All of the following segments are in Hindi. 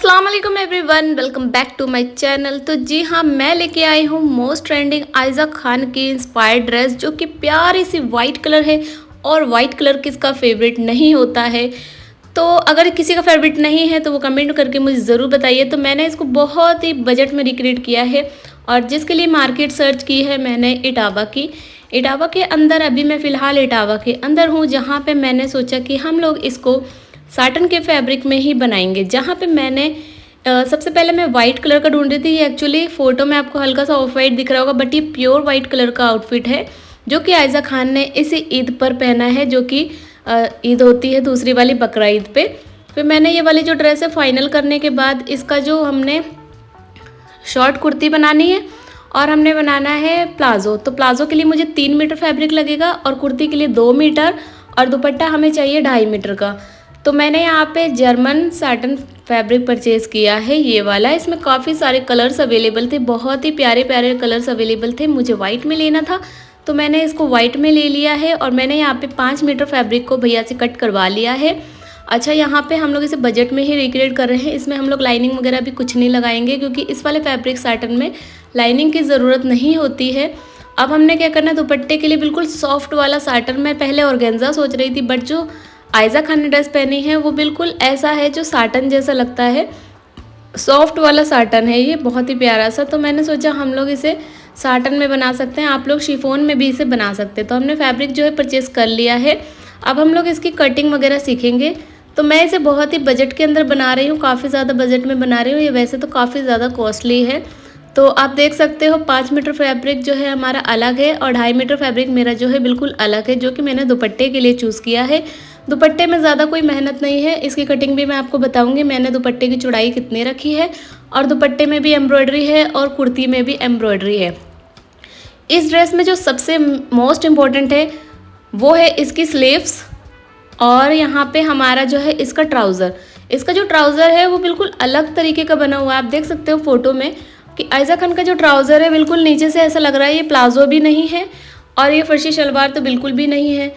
अस्सलाम वालेकुम everyone, welcome back to my channel. तो जी हाँ, मैं लेके आई हूँ मोस्ट ट्रेंडिंग आयजा खान की इंस्पायर्ड ड्रेस, जो कि प्यारी सी वाइट कलर है। और वाइट कलर किसका फेवरेट नहीं होता है। तो अगर किसी का फेवरेट नहीं है तो वो कमेंट करके मुझे ज़रूर बताइए। तो मैंने इसको बहुत ही बजट में रिक्रिएट किया है, और जिसके लिए मार्केट सर्च की है मैंने इटावा की। इटावा के अंदर अभी मैं फ़िलहाल इटावा के अंदर हूँ, जहाँ पे मैंने सोचा कि हम लोग इसको साटन के फैब्रिक में ही बनाएंगे। जहाँ पे मैंने सबसे पहले मैं वाइट कलर का ढूंढ रही थी। ये एक्चुअली फ़ोटो में आपको हल्का सा ऑफ वाइट दिख रहा होगा, बट ये प्योर वाइट कलर का आउटफिट है, जो कि आयजा खान ने इसी ईद पर पहना है, जो कि ईद होती है दूसरी वाली बकरा ईद पे। फिर मैंने ये वाली जो ड्रेस है फाइनल करने के बाद इसका जो हमने शॉर्ट कुर्ती बनानी है और हमने बनाना है प्लाज़ो। तो प्लाज़ो के लिए मुझे 3 मीटर फैब्रिक लगेगा और कुर्ती के लिए 2 मीटर, और दुपट्टा हमें चाहिए 2.5 मीटर का। तो मैंने यहाँ पे जर्मन साटन फैब्रिक परचेज़ किया है, ये वाला। इसमें काफ़ी सारे कलर्स अवेलेबल थे, बहुत ही प्यारे प्यारे कलर्स अवेलेबल थे। मुझे वाइट में लेना था तो मैंने इसको वाइट में ले लिया है, और मैंने यहाँ पे 5 मीटर फैब्रिक को भैया से कट करवा लिया है। अच्छा, यहाँ पे हम लोग इसे बजट में ही रिक्रिएट कर रहे हैं। इसमें हम लोग लाइनिंग वगैरह भी कुछ नहीं लगाएंगे, क्योंकि इस वाले फैब्रिक साटन में लाइनिंग की ज़रूरत नहीं होती है। अब हमने क्या करना है, दुपट्टे के लिए बिल्कुल सॉफ्ट वाला साटन। मैं पहले ऑर्गेन्जा सोच रही थी, बट जो आयजा खान ने ड्रेस पहनी है वो बिल्कुल ऐसा है जो साटन जैसा लगता है, सॉफ्ट वाला साटन है ये, बहुत ही प्यारा सा। तो मैंने सोचा हम लोग इसे साटन में बना सकते हैं, आप लोग शिफॉन में भी इसे बना सकते हैं। तो हमने फैब्रिक जो है परचेज़ कर लिया है। अब हम लोग इसकी कटिंग वगैरह सीखेंगे। तो मैं इसे बहुत ही बजट के अंदर बना रही हूँ, काफ़ी ज़्यादा बजट में बना रही हूँ। ये वैसे तो काफ़ी ज़्यादा कॉस्टली है। तो आप देख सकते हो 5 मीटर फैब्रिक जो है हमारा अलग है, और 2.5 मीटर फैब्रिक मेरा जो है बिल्कुल अलग है, जो कि मैंने दुपट्टे के लिए चूज़ किया है। दुपट्टे में ज़्यादा कोई मेहनत नहीं है, इसकी कटिंग भी मैं आपको बताऊंगी मैंने दुपट्टे की चौड़ाई कितनी रखी है। और दुपट्टे में भी एम्ब्रॉयडरी है और कुर्ती में भी एम्ब्रॉयडरी है। इस ड्रेस में जो सबसे मोस्ट इम्पॉर्टेंट है वो है इसकी स्लीव्स, और यहाँ पे हमारा जो है इसका ट्राउज़र। इसका जो ट्राउज़र है वो बिल्कुल अलग तरीके का बना हुआ है। आप देख सकते हो फोटो में कि आयजा खान का जो ट्राउज़र है बिल्कुल नीचे से ऐसा लग रहा है ये प्लाजो भी नहीं है, और ये फर्शी शलवार तो बिल्कुल भी नहीं है।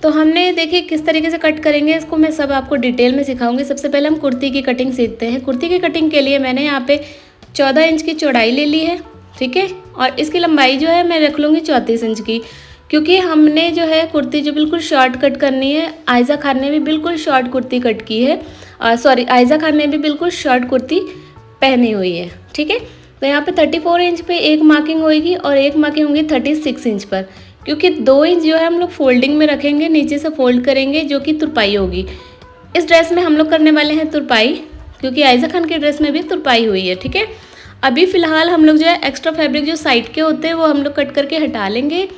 तो हमने देखिए किस तरीके से कट करेंगे इसको, मैं सब आपको डिटेल में सिखाऊंगी। सबसे पहले हम कुर्ती की कटिंग सीखते हैं। कुर्ती की कटिंग के लिए मैंने यहाँ पे 14 इंच की चौड़ाई ले ली है, ठीक है। और इसकी लंबाई जो है मैं रख लूँगी 34 इंच की, क्योंकि हमने जो है कुर्ती जो बिल्कुल शॉर्ट कट करनी है। आयजा खान ने भी बिल्कुल शॉर्ट कुर्ती कट की है, आयजा खान ने भी बिल्कुल शॉर्ट कुर्ती पहनी हुई है, ठीक है। तो यहाँ पे 34 इंच पे एक मार्किंग होगी और एक मार्किंग होगी 36 इंच पर, क्योंकि 2 इंच जो है हम लोग फोल्डिंग में रखेंगे, नीचे से फोल्ड करेंगे, जो कि तुरपाई होगी। इस ड्रेस में हम लोग करने वाले हैं तुरपाई, क्योंकि आयजा खान के ड्रेस में भी तुरपाई हुई है, ठीक है। अभी फ़िलहाल हम लोग जो है एक्स्ट्रा फैब्रिक जो साइड के होते हैं वो हम लोग कट करके हटा लेंगे।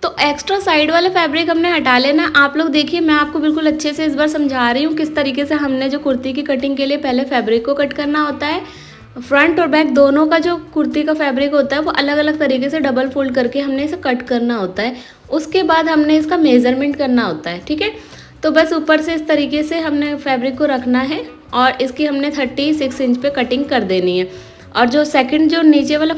तो एक्स्ट्रा साइड वाला फैब्रिक हमने हटा लेना। आप लोग देखिए, मैं आपको बिल्कुल अच्छे से इस बार समझा रही हूँ किस तरीके से हमने जो कुर्ती की कटिंग के लिए पहले फैब्रिक को कट करना होता है। फ्रंट और बैक दोनों का जो कुर्ती का फैब्रिक होता है वो अलग अलग तरीके से डबल फोल्ड करके हमने इसे कट करना होता है। उसके बाद हमने इसका मेज़रमेंट करना होता है, ठीक है। तो बस ऊपर से इस तरीके से हमने फैब्रिक को रखना है, और इसकी हमने 36 इंच पे कटिंग कर देनी है। और जो सेकंड जो नीचे वाला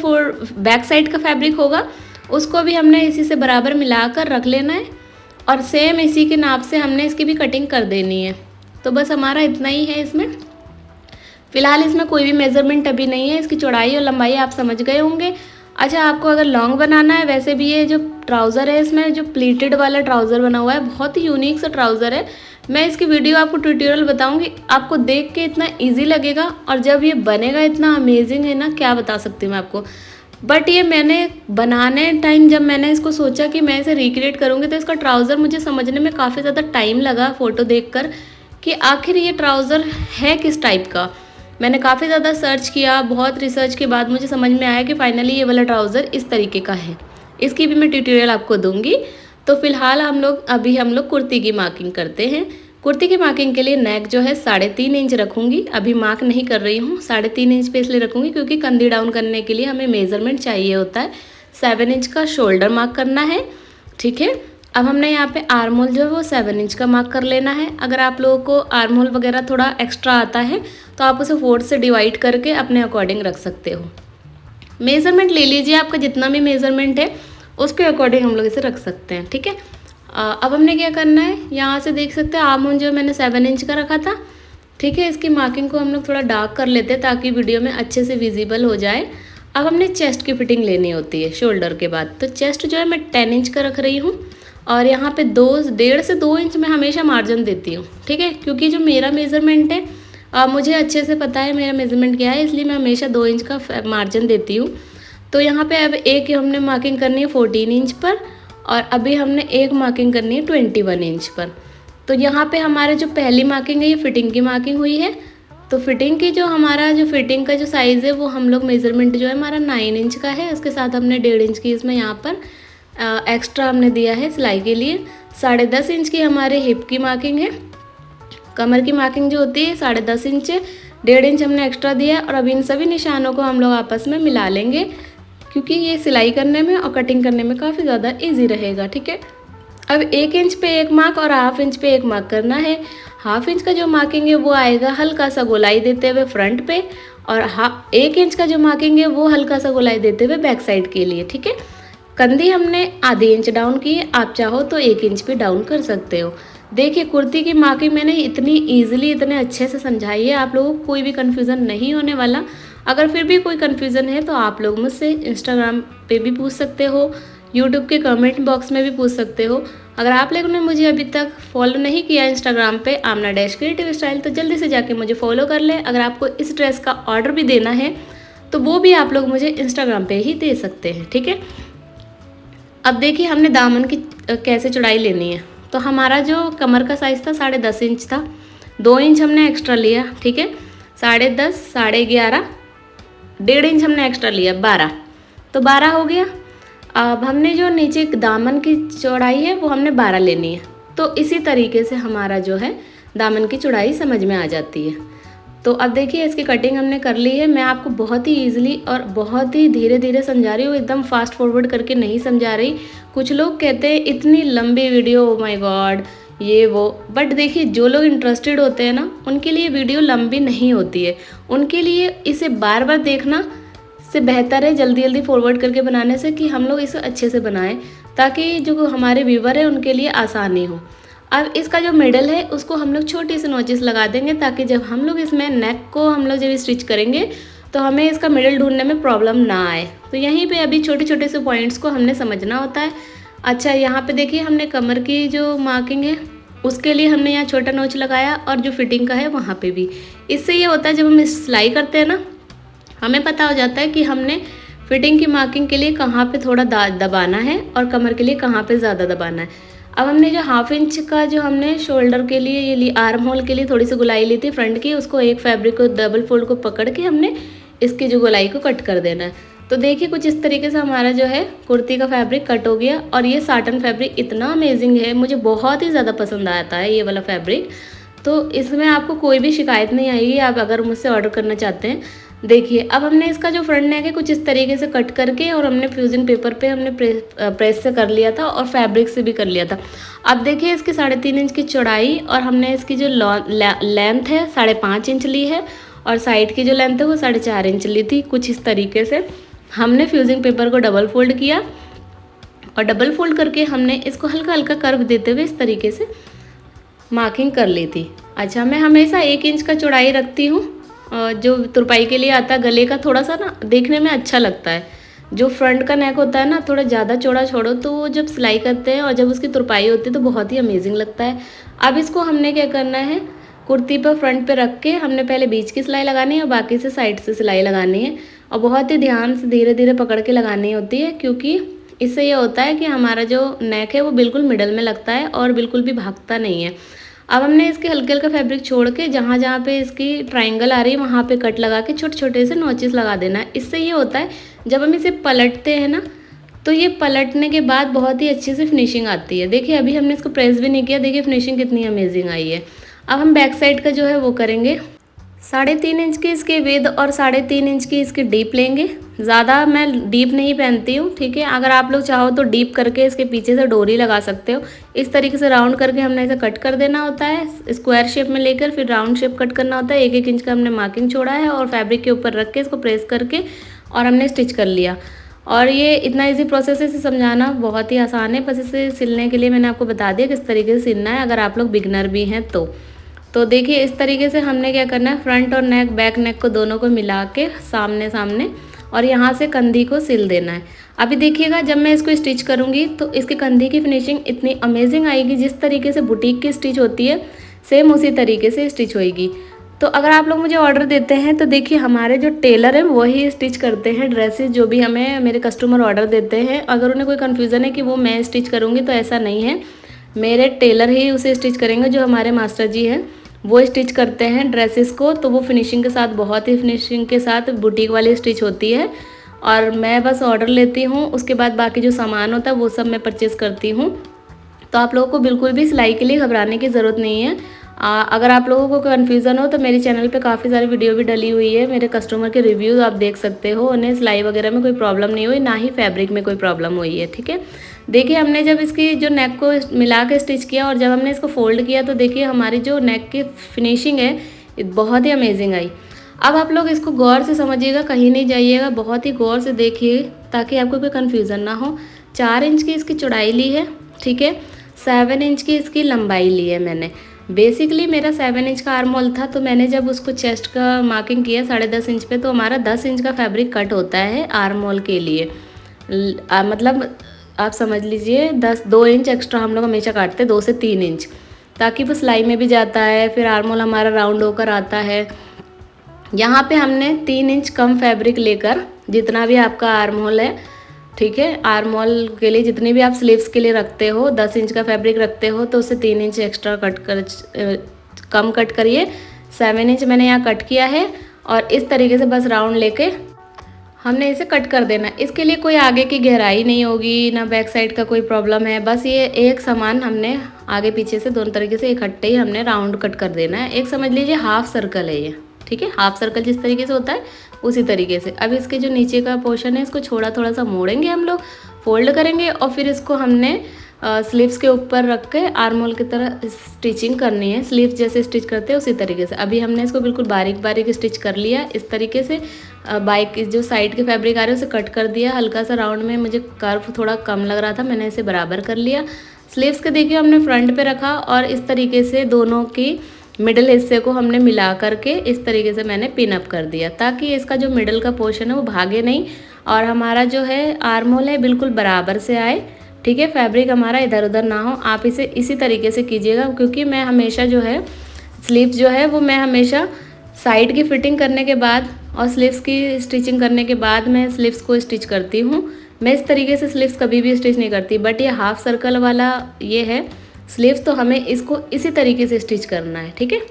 बैक साइड का फैब्रिक होगा उसको भी हमने इसी से बराबर मिलाकर रख लेना है, और सेम इसी के नाप से हमने इसकी भी कटिंग कर देनी है। तो बस हमारा इतना ही है इसमें। फ़िलहाल इसमें कोई भी मेज़रमेंट अभी नहीं है। इसकी चौड़ाई और लंबाई आप समझ गए होंगे। अच्छा, आपको अगर लॉन्ग बनाना है, वैसे भी ये जो ट्राउज़र है इसमें जो प्लीटेड वाला ट्राउज़र बना हुआ है, बहुत ही यूनिक सा ट्राउज़र है। मैं इसकी वीडियो आपको ट्यूटोरियल बताऊंगी, आपको देख के इतना ईजी लगेगा, और जब ये बनेगा इतना अमेजिंग है ना, क्या बता सकती हूँ मैं आपको। बट ये मैंने बनाने टाइम जब मैंने इसको सोचा कि मैं इसे रिक्रिएट करूँगी, तो इसका ट्राउज़र मुझे समझने में काफ़ी ज़्यादा टाइम लगा फ़ोटो देखकर कि आखिर ये ट्राउज़र है किस टाइप का। मैंने काफ़ी ज़्यादा सर्च किया, बहुत रिसर्च के बाद मुझे समझ में आया कि फाइनली ये वाला ट्राउज़र इस तरीके का है। इसकी भी मैं ट्यूटोरियल आपको दूंगी। तो फिलहाल हम लोग कुर्ती की मार्किंग करते हैं। कुर्ती की मार्किंग के लिए नेक जो है 3.5 इंच रखूँगी। अभी मार्क नहीं कर रही हूँ, 3.5 इंच पे इसलिए रखूँगी क्योंकि कंधी डाउन करने के लिए हमें मेज़रमेंट चाहिए होता है। 7 इंच का शोल्डर मार्क करना है, ठीक है। अब हमने यहाँ पे आर्म होल जो है वो 7 इंच का मार्क कर लेना है। अगर आप लोगों को आर्म होल वगैरह थोड़ा एक्स्ट्रा आता है तो आप उसे 4 से डिवाइड करके अपने अकॉर्डिंग रख सकते हो। मेज़रमेंट ले लीजिए, आपका जितना भी मेज़रमेंट है उसके अकॉर्डिंग हम लोग इसे रख सकते हैं, ठीक है। अब हमने क्या करना है, यहाँ से देख सकते हैं आर्म होल जो मैंने 7 इंच का रखा था, ठीक है, इसकी मार्किंग को हम लोग थोड़ा डार्क कर लेते हैं ताकि वीडियो में अच्छे से विजिबल हो जाए। अब हमने चेस्ट की फिटिंग लेनी होती है शोल्डर के बाद। तो चेस्ट जो है मैं 10 इंच का रख रही हूँ और यहाँ पे 1.5 से 2 इंच में हमेशा मार्जिन देती हूँ। ठीक है, क्योंकि जो मेरा मेज़रमेंट है मुझे अच्छे से पता है मेरा मेज़रमेंट क्या है, इसलिए मैं हमेशा 2 इंच का मार्जिन देती हूँ। तो यहाँ पे अब एक हमने मार्किंग करनी है 14 इंच पर और अभी हमने एक मार्किंग करनी है 21 इंच पर। तो यहाँ पे हमारे जो पहली मार्किंग है ये फिटिंग की मार्किंग हुई है। तो फिटिंग की जो हमारा जो फिटिंग का जो साइज़ है वो हम लोग मेज़रमेंट जो है हमारा 9 इंच का है। उसके साथ हमने 1.5 इंच की इसमें यहाँ पर एक्स्ट्रा हमने दिया है सिलाई के लिए। 10.5 इंच की हमारे हिप की मार्किंग है। कमर की मार्किंग जो होती है 10.5 इंच है, 1.5 इंच हमने एक्स्ट्रा दिया। और अब इन सभी निशानों को हम लोग आपस में मिला लेंगे क्योंकि ये सिलाई करने में और कटिंग करने में काफ़ी ज़्यादा ईजी रहेगा। ठीक है, अब 1 इंच पे एक मार्क और 1/2 इंच पे एक मार्क करना है। 1/2 इंच का जो मार्किंग है वो आएगा हल्का सा गोलाई देते हुए फ्रंट पे और 1 इंच का जो मार्किंग है वो हल्का सा गोलाई देते हुए बैक साइड के लिए। ठीक है, कंधी हमने आधे इंच डाउन की है, आप चाहो तो 1 इंच भी डाउन कर सकते हो। देखिए कुर्ती की मार्किंग मैंने इतनी ईजिली इतने अच्छे से समझाई है, आप लोगों को कोई भी कन्फ्यूज़न नहीं होने वाला। अगर फिर भी कोई कन्फ्यूज़न है तो आप लोग मुझसे इंस्टाग्राम पे भी पूछ सकते हो, यूट्यूब के कमेंट बॉक्स में भी पूछ सकते हो। अगर आप लोगों ने मुझे अभी तक फॉलो नहीं किया इंस्टाग्राम पे आमना डैश क्रिएटिव स्टाइल तो जल्दी से जाके मुझे फॉलो कर ले। अगर आपको इस ड्रेस का ऑर्डर भी देना है तो वो भी आप लोग मुझे इंस्टाग्राम पे ही दे सकते हैं। ठीक है, अब देखिए हमने दामन की कैसे चौड़ाई लेनी है। तो हमारा जो कमर का साइज़ था 10.5 इंच था, 2 इंच हमने एक्स्ट्रा लिया। ठीक है, 10.5, 11.5, 1.5 इंच हमने एक्स्ट्रा लिया 12, तो 12 हो गया। अब हमने जो नीचे दामन की चौड़ाई है वो हमने 12 लेनी है। तो इसी तरीके से हमारा जो है दामन की चौड़ाई समझ में आ जाती है। तो अब देखिए इसकी कटिंग हमने कर ली है। मैं आपको बहुत ही ईजिली और बहुत ही धीरे धीरे समझा रही हूँ, एकदम फास्ट फॉरवर्ड करके नहीं समझा रही। कुछ लोग कहते हैं इतनी लंबी वीडियो, ओ माय गॉड ये वो, बट देखिए जो लोग इंटरेस्टेड होते हैं ना उनके लिए वीडियो लंबी नहीं होती है। उनके लिए इसे बार बार देखना से बेहतर है जल्दी जल्दी फॉरवर्ड करके बनाने से कि हम लोग इसे अच्छे से बनाएं ताकि जो हमारे व्यूवर है उनके लिए आसानी हो। अब इसका जो मिडल है उसको हम लोग छोटी सी नोचिस लगा देंगे ताकि जब हम लोग इसमें नेक को हम लोग जब स्टिच करेंगे तो हमें इसका मिडल ढूंढने में प्रॉब्लम ना आए। तो यहीं पे अभी छोटे छोटे से पॉइंट्स को हमने समझना होता है। अच्छा, यहाँ पे देखिए हमने कमर की जो मार्किंग है उसके लिए हमने यहाँ छोटा नोच लगाया और जो फिटिंग का है वहाँ पे भी। इससे ये होता है जब हम सिलाई करते हैं ना हमें पता हो जाता है कि हमने फिटिंग की मार्किंग के लिए कहाँ पे थोड़ा दबाना है और कमर के लिए कहाँ पे ज़्यादा दबाना है। अब हमने जो 1/2 इंच का जो हमने शोल्डर के लिए ये आर्म होल के लिए थोड़ी सी गोलाई ली थी फ्रंट की, उसको एक फैब्रिक को डबल फोल्ड को पकड़ के हमने इसकी जो गोलाई को कट कर देना है। तो देखिए कुछ इस तरीके से हमारा जो है कुर्ती का फैब्रिक कट हो गया। और ये साटन फैब्रिक इतना अमेजिंग है, मुझे बहुत ही ज़्यादा पसंद आता है ये वाला फैब्रिक। तो इसमें आपको कोई भी शिकायत नहीं आएगी आप अगर मुझसे ऑर्डर करना चाहते हैं। देखिए अब हमने इसका जो फ्रंट नेक है कुछ इस तरीके से कट करके और हमने फ्यूजिंग पेपर पे हमने प्रेस से कर लिया था और फैब्रिक से भी कर लिया था। अब देखिए इसकी 3.5 इंच की चौड़ाई और हमने इसकी जो लेंथ है 5.5 इंच ली है और साइड की जो लेंथ है वो 4.5 इंच ली थी। कुछ इस तरीके से हमने फ्यूजिंग पेपर को डबल फोल्ड किया और डबल फोल्ड करके हमने इसको हल्का हल्का कर्व देते हुए इस तरीके से मार्किंग कर ली थी। अच्छा, मैं हमेशा 1 इंच का चौड़ाई रखती हूँ जो तुरपाई के लिए आता है गले का, थोड़ा सा ना देखने में अच्छा लगता है। जो फ्रंट का नेक होता है ना थोड़ा ज़्यादा चौड़ा छोड़ो तो वो जब सिलाई करते हैं और जब उसकी तुरपाई होती है तो बहुत ही अमेजिंग लगता है। अब इसको हमने क्या करना है, कुर्ती पर फ्रंट पे रख के हमने पहले बीच की सिलाई लगानी है और बाकी से साइड से सिलाई लगानी है और बहुत ही ध्यान से धीरे धीरे पकड़ के लगानी होती है क्योंकि इससे ये होता है कि हमारा जो नेक है वो बिल्कुल मिडल में लगता है और बिल्कुल भी भागता नहीं है। अब हमने इसके हल्के हल्का फैब्रिक छोड़ के जहाँ जहाँ पे इसकी ट्रायंगल आ रही है वहाँ पे कट लगा के छोटे छोटे से नोचेस लगा देना है। इससे ये होता है जब हम इसे पलटते हैं ना तो ये पलटने के बाद बहुत ही अच्छे से फिनिशिंग आती है। देखिए अभी हमने इसको प्रेस भी नहीं किया, देखिए फिनिशिंग कितनी अमेजिंग आई है। अब हम बैक साइड का जो है वो करेंगे। 3.5 इंच की इसकी विड्थ और 3.5 इंच की इसकी डीप लेंगे। ज़्यादा मैं डीप नहीं पहनती हूँ, ठीक है। अगर आप लोग चाहो तो डीप करके इसके पीछे से डोरी लगा सकते हो। इस तरीके से राउंड करके हमने इसे कट कर देना होता है, स्क्वायर शेप में लेकर फिर राउंड शेप कट करना होता है। 1-1 इंच का हमने मार्किंग छोड़ा है और फैब्रिक के ऊपर रख के इसको प्रेस करके और हमने स्टिच कर लिया। और ये इतना इजी प्रोसेस है, इसे समझाना बहुत ही आसान है। बस इसे सिलने के लिए मैंने आपको बता दिया किस तरीके से सिलना है अगर आप लोग बिगनर भी हैं तो तो देखिए इस तरीके से हमने क्या करना है, फ्रंट और नेक, बैक नेक को दोनों को मिला के सामने सामने और यहाँ से कंधी को सिल देना है। अभी देखिएगा जब मैं इसको स्टिच करूँगी तो इसकी कंधी की फिनिशिंग इतनी अमेजिंग आएगी, जिस तरीके से बुटीक की स्टिच होती है सेम उसी तरीके से स्टिच होएगी। तो अगर आप लोग मुझे ऑर्डर देते हैं तो देखिए हमारे जो टेलर हैं वही स्टिच करते हैं ड्रेसेस, जो भी हमें मेरे कस्टमर ऑर्डर देते हैं। अगर उन्हें कोई कन्फ्यूज़न है कि वो मैं स्टिच करूँगी तो ऐसा नहीं है, मेरे टेलर ही उसे स्टिच करेंगे। जो हमारे मास्टर जी हैं वो स्टिच करते हैं ड्रेसेस को, तो वो फिनिशिंग के साथ, बहुत ही फिनिशिंग के साथ बुटीक वाली स्टिच होती है। और मैं बस ऑर्डर लेती हूँ, उसके बाद बाकी जो सामान होता है वो सब मैं परचेज़ करती हूँ। तो आप लोगों को बिल्कुल भी सिलाई के लिए घबराने की ज़रूरत नहीं है। अगर आप लोगों को कन्फ्यूज़न हो तो मेरे चैनल पे काफ़ी सारी वीडियो भी डली हुई है, मेरे कस्टमर के रिव्यूज़ आप देख सकते हो। उन्हें सिलाई वगैरह में कोई प्रॉब्लम नहीं हुई, ना ही फैब्रिक में कोई प्रॉब्लम हुई है। ठीक है, देखिए हमने जब इसकी जो नेक को मिला के स्टिच किया और जब हमने इसको फोल्ड किया तो देखिए हमारी जो नेक की फिनिशिंग है बहुत ही अमेजिंग आई। अब आप लोग इसको गौर से समझिएगा, कहीं नहीं जाइएगा, बहुत ही गौर से देखिए ताकि आपको कोई कन्फ्यूज़न ना हो। 4 इंच की इसकी चौड़ाई ली है, ठीक है, 7 इंच की इसकी लंबाई ली है मैंने। बेसिकली मेरा 7 इंच का आर्म होल था, तो मैंने जब उसको चेस्ट का मार्किंग किया 10.5 इंच पे, तो हमारा 10 इंच का फैब्रिक कट होता है आर्म होल के लिए। मतलब आप समझ लीजिए 2 इंच एक्स्ट्रा हम लोग हमेशा काटते हैं, 2 से 3 इंच, ताकि वो सिलाई में भी जाता है, फिर आर्म होल हमारा राउंड होकर आता है। यहाँ पे हमने 3 इंच कम फैब्रिक लेकर, जितना भी आपका आर्म होल है, ठीक है, आर्म होल के लिए जितनी भी आप स्लीव्स के लिए रखते हो, 10 इंच का फैब्रिक रखते हो तो उससे 3 इंच एक्स्ट्रा कम कट करिए। 7 इंच मैंने यहाँ कट किया है और इस तरीके से बस राउंड लेके हमने इसे कट कर देना। इसके लिए कोई आगे की गहराई नहीं होगी, ना बैक साइड का कोई प्रॉब्लम है, बस ये एक समान हमने आगे पीछे से दोनों तरीके से इकट्ठे ही हमने राउंड कट कर देना है। एक समझ लीजिए हाफ सर्कल है ये, ठीक है, हाफ सर्कल जिस तरीके से होता है उसी तरीके से। अब इसके जो नीचे का पोर्शन है इसको थोड़ा सा मोड़ेंगे हम लोग, फोल्ड करेंगे और फिर इसको हमने स्लीव्स के ऊपर रख के आर्म होल की तरह स्टिचिंग करनी है, स्लीव्स जैसे स्टिच करते हैं उसी तरीके से। अभी हमने इसको बिल्कुल बारीक बारीक स्टिच कर लिया इस तरीके से। बाइक जो साइड के फैब्रिक आ रहे हैं उसे कट कर दिया, हल्का सा राउंड में मुझे कर्व थोड़ा कम लग रहा था, मैंने इसे बराबर कर लिया। स्लीव्स के देखिए हमने फ्रंट पे रखा और इस तरीके से दोनों की मिडल हिस्से को हमने मिला करके इस तरीके से मैंने पिन अप कर दिया, ताकि इसका जो मिडल का पोर्शन है वो भागे नहीं और हमारा जो है आर्म होल है बिल्कुल बराबर से आए, ठीक है, फैब्रिक हमारा इधर उधर ना हो। आप इसे इसी तरीके से कीजिएगा, क्योंकि मैं हमेशा जो है स्लीव्स जो है वो मैं हमेशा साइड की फिटिंग करने के बाद और स्लीव्स की स्टिचिंग करने के बाद मैं स्लीव्स को स्टिच करती हूँ। मैं इस तरीके से स्लीव्स कभी भी स्टिच नहीं करती, बट ये हाफ सर्कल वाला ये है स्लीव्स, तो हमें इसको इसी तरीके से स्टिच करना है, ठीक है।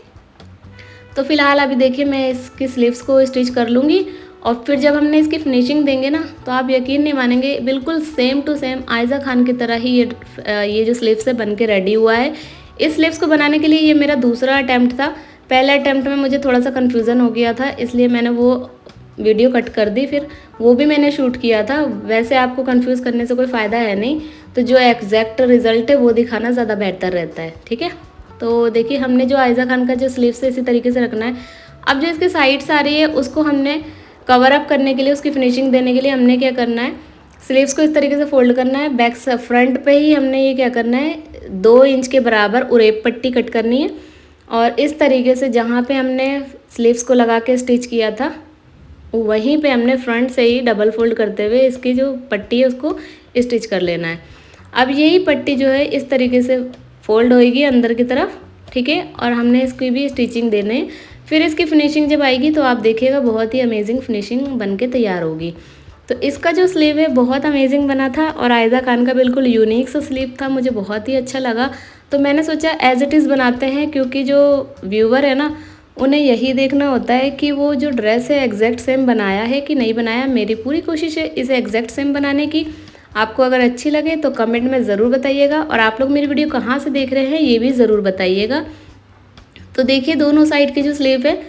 तो फिलहाल अभी देखिए मैं इसकी स्लीव्स को स्टिच कर लूँगी और फिर जब हमने इसकी फिनिशिंग देंगे ना तो आप यकीन नहीं मानेंगे, बिल्कुल same to same Aiza Khan की तरह ही ये जो स्लीव्स है बन के रेडी हुआ है। इस स्लीव्स को बनाने के लिए ये मेरा दूसरा अटैम्प्ट था। पहले अटैम्प्ट में मुझे थोड़ा सा कन्फ्यूज़न हो गया था, इसलिए मैंने वो वीडियो कट कर दी, फिर वो भी मैंने शूट किया था। वैसे आपको कंफ्यूज करने से कोई फ़ायदा है नहीं, तो जो एग्जैक्ट रिजल्ट है वो दिखाना ज़्यादा बेहतर रहता है, ठीक है। तो देखिए हमने जो आयजा खान का जो स्लीव्स है इसी तरीके से रखना है। अब जो इसकी साइड्स आ रही है उसको हमने कवर अप करने के लिए, उसकी फिनिशिंग देने के लिए हमने क्या करना है, स्लीव्स को इस तरीके से फोल्ड करना है। बैक फ्रंट पे ही हमने ये क्या करना है, 2 इंच के बराबर उरेप पट्टी कट करनी है और इस तरीके से जहाँ पे हमने स्लीव्स को लगा के स्टिच किया था वहीं पे हमने फ्रंट से ही डबल फोल्ड करते हुए इसकी जो पट्टी है उसको स्टिच कर लेना है। अब यही पट्टी जो है इस तरीके से फोल्ड होएगी अंदर की तरफ, ठीक है, और हमने इसकी भी स्टिचिंग देने। फिर इसकी फिनिशिंग जब आएगी तो आप देखिएगा बहुत ही अमेजिंग फिनिशिंग बन के तैयार होगी। तो इसका जो स्लीव है बहुत अमेजिंग बना था और आयजा खान का बिल्कुल यूनिक सा स्लीव था, मुझे बहुत ही अच्छा लगा। तो मैंने सोचा एज इट इज़ बनाते हैं, क्योंकि जो व्यूवर है ना उन्हें यही देखना होता है कि वो जो ड्रेस है एग्जैक्ट सेम बनाया है कि नहीं बनाया। मेरी पूरी कोशिश है इसे एग्जैक्ट सेम बनाने की। आपको अगर अच्छी लगे तो कमेंट में ज़रूर बताइएगा और आप लोग मेरी वीडियो कहाँ से देख रहे हैं ये भी ज़रूर बताइएगा। तो देखिए दोनों साइड की जो स्लीव है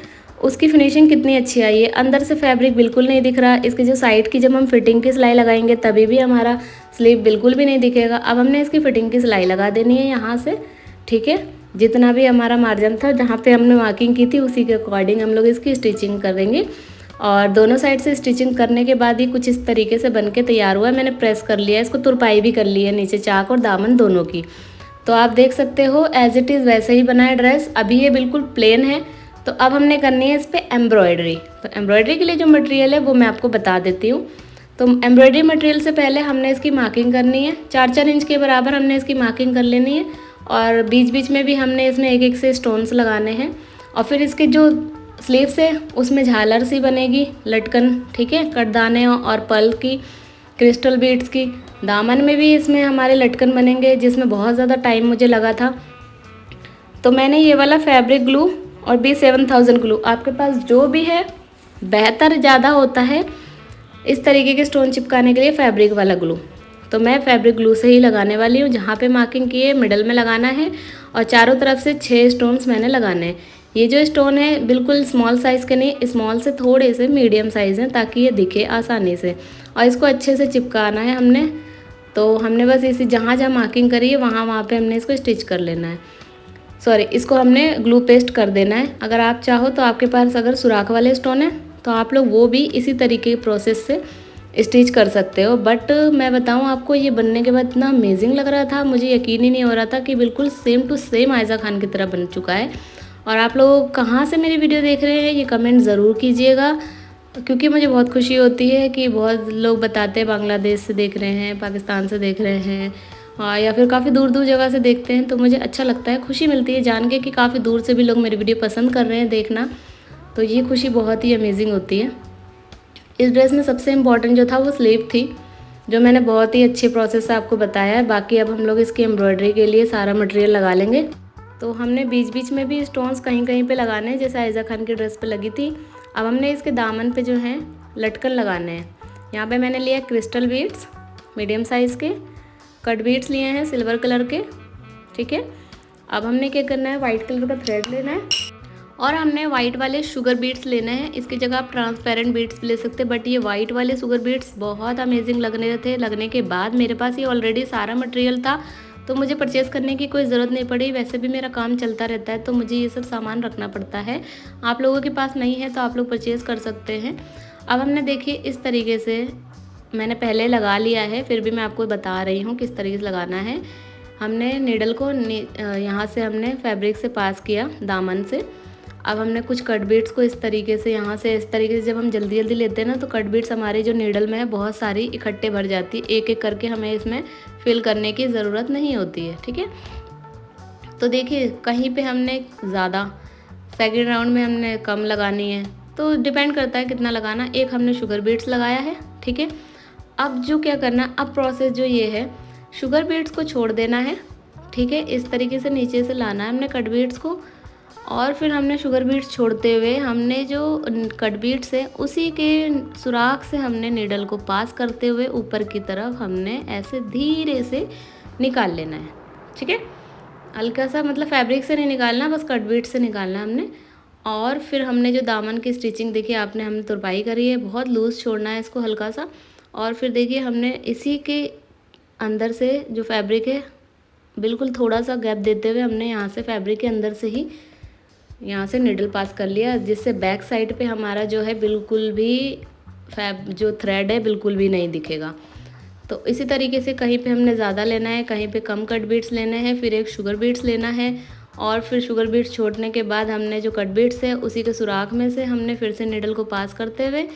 उसकी फिनिशिंग कितनी अच्छी आई है, अंदर से फैब्रिक बिल्कुल नहीं दिख रहा। इसकी जो साइड की जब हम फिटिंग की सिलाई लगाएंगे तभी भी हमारा स्लीव बिल्कुल भी नहीं दिखेगा। अब हमने इसकी फिटिंग की सिलाई लगा देनी है यहाँ से, ठीक है, जितना भी हमारा मार्जिन था जहाँ पे हमने मार्किंग की थी उसी के अकॉर्डिंग हम लोग इसकी स्टिचिंग करेंगे। और दोनों साइड से स्टिचिंग करने के बाद ही कुछ इस तरीके से बन के तैयार हुआ है। मैंने प्रेस कर लिया है, इसको तुरपाई भी कर ली है नीचे चाक और दामन दोनों की। तो आप देख सकते हो एज इट इज़ वैसे ही बना है ड्रेस। अभी ये बिल्कुल प्लेन है। तो अब हमने करनी है इस पर एम्ब्रॉयडरी। तो एम्ब्रॉयडरी के लिए जो मटेरियल है वो मैं आपको बता देती हूँ। तो एम्ब्रॉयडरी मटेरियल से पहले हमने इसकी मार्किंग करनी है। 4-4 इंच के बराबर हमने इसकी मार्किंग कर लेनी है और बीच बीच में भी हमने इसमें एक एक से स्टोन्स लगाने हैं। और फिर इसके जो स्लीव्स है उसमें झालर सी बनेगी, लटकन, ठीक है, कटदाने और पर्ल की, क्रिस्टल बीड्स की। दामन में भी इसमें हमारे लटकन बनेंगे, जिसमें बहुत ज़्यादा टाइम मुझे लगा था। तो मैंने ये वाला फैब्रिक ग्लू और B7000 ग्लू, आपके पास जो भी है, बेहतर ज़्यादा होता है इस तरीके के स्टोन चिपकाने के लिए फैब्रिक वाला ग्लू। तो मैं फैब्रिक ग्लू से ही लगाने वाली हूँ। जहाँ पे मार्किंग की है मिडल में लगाना है और चारों तरफ से 6 स्टोन्स मैंने लगाने हैं। ये जो स्टोन है बिल्कुल स्मॉल साइज़ के नहीं, स्मॉल से थोड़े से मीडियम साइज़ हैं, ताकि ये दिखे आसानी से। और इसको अच्छे से चिपकाना है हमने। तो हमने बस इसी जहाँ जहाँ मार्किंग करी है वहाँ पे हमने इसको स्टिच कर लेना है। सॉरी, इसको हमने ग्लू पेस्ट कर देना है। अगर आप चाहो तो आपके पास अगर सुराख वाले स्टोन है तो आप लोग वो भी इसी तरीके के प्रोसेस से स्टिच कर सकते हो। बट मैं बताऊँ आपको, ये बनने के बाद इतना अमेजिंग लग रहा था, मुझे यकीन ही नहीं हो रहा था कि बिल्कुल same to same Ayeza Khan की तरह बन चुका है। और आप लोग कहाँ से मेरी वीडियो देख रहे हैं ये कमेंट ज़रूर कीजिएगा, क्योंकि मुझे बहुत खुशी होती है कि बहुत लोग बताते हैं बांग्लादेश से देख रहे हैं, पाकिस्तान से देख रहे हैं, या फिर काफ़ी दूर दूर जगह से देखते हैं। तो मुझे अच्छा लगता है, खुशी मिलती है जान के कि काफ़ी दूर से भी लोग मेरी वीडियो पसंद कर रहे हैं देखना। तो ये खुशी बहुत ही अमेजिंग होती है। इस ड्रेस में सबसे इम्पॉर्टेंट जो था वो स्लीव थी, जो मैंने बहुत ही अच्छे प्रोसेस से आपको बताया है। बाकी अब हम लोग इसकी एम्ब्रॉयडरी के लिए सारा मटेरियल लगा लेंगे। तो हमने बीच बीच में भी स्टोन्स कहीं कहीं पे लगाने हैं, जैसे आयज़ा खान की ड्रेस पे लगी थी। अब हमने इसके दामन पे जो है लटकन लगाने हैं। यहाँ पे मैंने लिया क्रिस्टल बीड्स मीडियम साइज़ के, कट बीड्स लिए हैं सिल्वर कलर के, ठीक है। अब हमने क्या करना है, वाइट कलर का थ्रेड लेना है और हमने वाइट वाले शुगर बीड्स लेने हैं। इसकी जगह आप ट्रांसपेरेंट बीड्स भी ले सकते हैं, बट ये वाइट वाले शुगर बीड्स बहुत अमेजिंग लगने थे। लगने के बाद मेरे पास ये ऑलरेडी सारा मटेरियल था, तो मुझे परचेज़ करने की कोई ज़रूरत नहीं पड़ी। वैसे भी मेरा काम चलता रहता है, तो मुझे ये सब सामान रखना पड़ता है। आप लोगों के पास नहीं है तो आप लोग परचेज़ कर सकते हैं। अब हमने देखिए इस तरीके से मैंने पहले लगा लिया है, फिर भी मैं आपको बता रही हूँ किस तरीके से लगाना है। हमने नीडल को यहाँ से हमने फैब्रिक से पास किया दामन से। अब हमने कुछ कट बीट्स को इस तरीके से, यहाँ से इस तरीके से, जब हम जल्दी जल्दी लेते हैं ना तो कट बीट्स हमारी जो नीडल में है बहुत सारी इकट्ठे भर जाती है। एक एक करके हमें इसमें फिल करने की ज़रूरत नहीं होती है, ठीक है। तो देखिए कहीं पे हमने ज़्यादा, सेकेंड राउंड में हमने कम लगानी है, तो डिपेंड करता है कितना लगाना। एक हमने शुगर बीट्स लगाया है, ठीक है। अब जो क्या करना, अब प्रोसेस जो ये है, शुगर बीट्स को छोड़ देना है, ठीक है। इस तरीके से नीचे से लाना है हमने कट बीट्स को, और फिर हमने शुगर बीट्स छोड़ते हुए हमने जो कट बीट्स है उसी के सुराख से हमने नीडल को पास करते हुए ऊपर की तरफ हमने ऐसे धीरे से निकाल लेना है, ठीक है। हल्का सा, मतलब फैब्रिक से नहीं निकालना, बस कट बीट से निकालना हमने। और फिर हमने जो दामन की स्टिचिंग देखी आपने, हमने तुरपाई करी है, बहुत लूज़ छोड़ना है इसको हल्का सा। और फिर देखिए हमने इसी के अंदर से जो फैब्रिक है बिल्कुल थोड़ा सा गैप देते हुए हमने यहाँ से फैब्रिक के अंदर से ही यहाँ से निडल पास कर लिया, जिससे बैक साइड पे हमारा जो है बिल्कुल भी जो थ्रेड है बिल्कुल भी नहीं दिखेगा। तो इसी तरीके से कहीं पे हमने ज़्यादा लेना है, कहीं पे कम कट बीट्स लेने हैं, फिर एक शुगर बीट्स लेना है। और फिर शुगर बीट्स छोड़ने के बाद हमने जो कट बीट्स है उसी के सुराख में से हमने फिर से निडल को पास करते हुए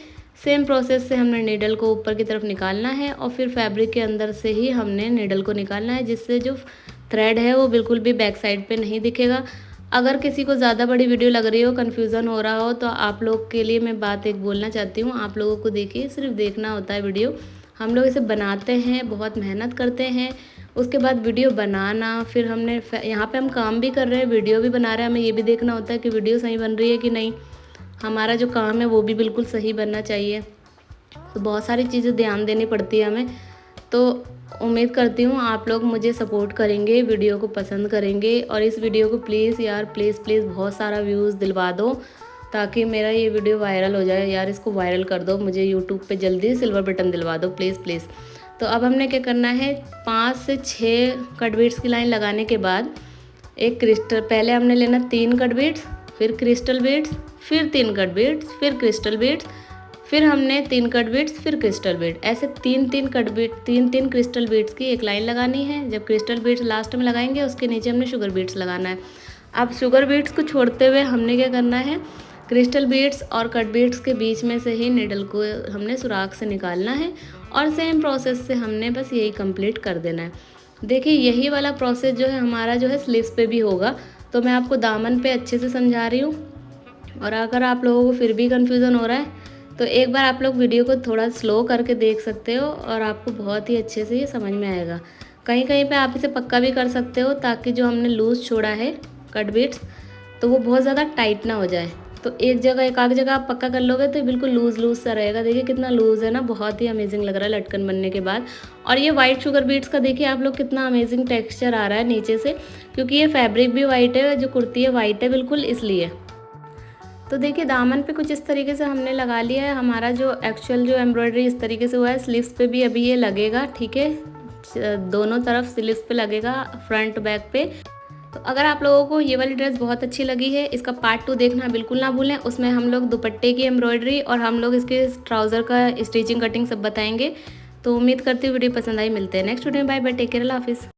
सेम प्रोसेस से हमने निडल को ऊपर की तरफ निकालना है। और फिर फैब्रिक के अंदर से ही हमने निडल को निकालना है, जिससे जो थ्रेड है वो बिल्कुल भी बैक साइड पे नहीं दिखेगा। अगर किसी को ज़्यादा बड़ी वीडियो लग रही हो, कन्फ्यूज़न हो रहा हो, तो आप लोग के लिए मैं बात एक बोलना चाहती हूँ। आप लोगों को देखिए सिर्फ देखना होता है वीडियो, हम लोग इसे बनाते हैं, बहुत मेहनत करते हैं, उसके बाद वीडियो बनाना, फिर हमने यहाँ पे हम काम भी कर रहे हैं, वीडियो भी बना रहे हैं, हमें ये भी देखना होता है कि वीडियो सही बन रही है कि नहीं, हमारा जो काम है वो भी बिल्कुल सही बनना चाहिए। तो बहुत सारी चीज़ें ध्यान देनी पड़ती है हमें। तो उम्मीद करती हूँ आप लोग मुझे सपोर्ट करेंगे, वीडियो को पसंद करेंगे, और इस वीडियो को प्लीज़ यार प्लीज़ बहुत सारा व्यूज़ दिलवा दो, ताकि मेरा ये वीडियो वायरल हो जाए। यार इसको वायरल कर दो, मुझे यूट्यूब पे जल्दी सिल्वर बटन दिलवा दो प्लीज़। तो अब हमने क्या करना है, 5 से 6 कट बीट्स की लाइन लगाने के बाद एक क्रिस्टल, पहले हमने लेना 3 कट बीट्स, फिर क्रिस्टल बीट्स, फिर 3 कट बीट्स, फिर क्रिस्टल बीट्स, फिर हमने 3 कट बीड्स, फिर क्रिस्टल बीड, ऐसे 3-3 कट बीड, 3-3 क्रिस्टल बीड्स की एक लाइन लगानी है। जब क्रिस्टल बीड्स लास्ट में लगाएंगे उसके नीचे हमने शुगर बीड्स लगाना है। अब शुगर बीड्स को छोड़ते हुए हमने क्या करना है, क्रिस्टल बीड्स और कट बीड्स के बीच में से ही निडल को हमने सुराख से निकालना है और सेम प्रोसेस से हमने बस यही कंप्लीट कर देना है। देखिए यही वाला प्रोसेस जो है हमारा जो है स्लीव्स पे भी होगा, तो मैं आपको दामन पे अच्छे से समझा रही हूँ। और अगर आप लोगों को फिर भी कन्फ्यूज़न हो रहा है तो एक बार आप लोग वीडियो को थोड़ा स्लो करके देख सकते हो और आपको बहुत ही अच्छे से ये समझ में आएगा। कहीं कहीं पे आप इसे पक्का भी कर सकते हो ताकि जो हमने लूज़ छोड़ा है कट बीट्स तो वो बहुत ज़्यादा टाइट ना हो जाए। तो एक जगह एक आध जगह आप पक्का कर लोगे तो बिल्कुल लूज़ लूज़ सा रहेगा। देखिए कितना लूज़ है ना, बहुत ही अमेजिंग लग रहा है लटकन बनने के बाद। और ये वाइट शुगर बीट्स का देखिए आप लोग कितना अमेजिंग टेक्स्चर आ रहा है नीचे से, क्योंकि ये फैब्रिक भी वाइट है, जो कुर्ती है वाइट है बिल्कुल, इसलिए। तो देखिए दामन पे कुछ इस तरीके से हमने लगा लिया है। हमारा जो एक्चुअल जो एम्ब्रॉयडरी इस तरीके से हुआ है, स्लीव्स पे भी अभी ये लगेगा, ठीक है, दोनों तरफ स्लीव्स पे लगेगा, फ्रंट बैक पे। तो अगर आप लोगों को ये वाली ड्रेस बहुत अच्छी लगी है, इसका पार्ट 2 देखना बिल्कुल ना भूलें। उसमें हम लोग दुपट्टे की एम्ब्रॉयडरी और हम लोग इसके ट्राउज़र का स्टिचिंग कटिंग सब बताएंगे। तो उम्मीद करती हूँ वीडियो पसंद आई। मिलते हैं नेक्स्ट वीडियो में। बाय बाय, टेक केयर, अल्लाह हाफिज़।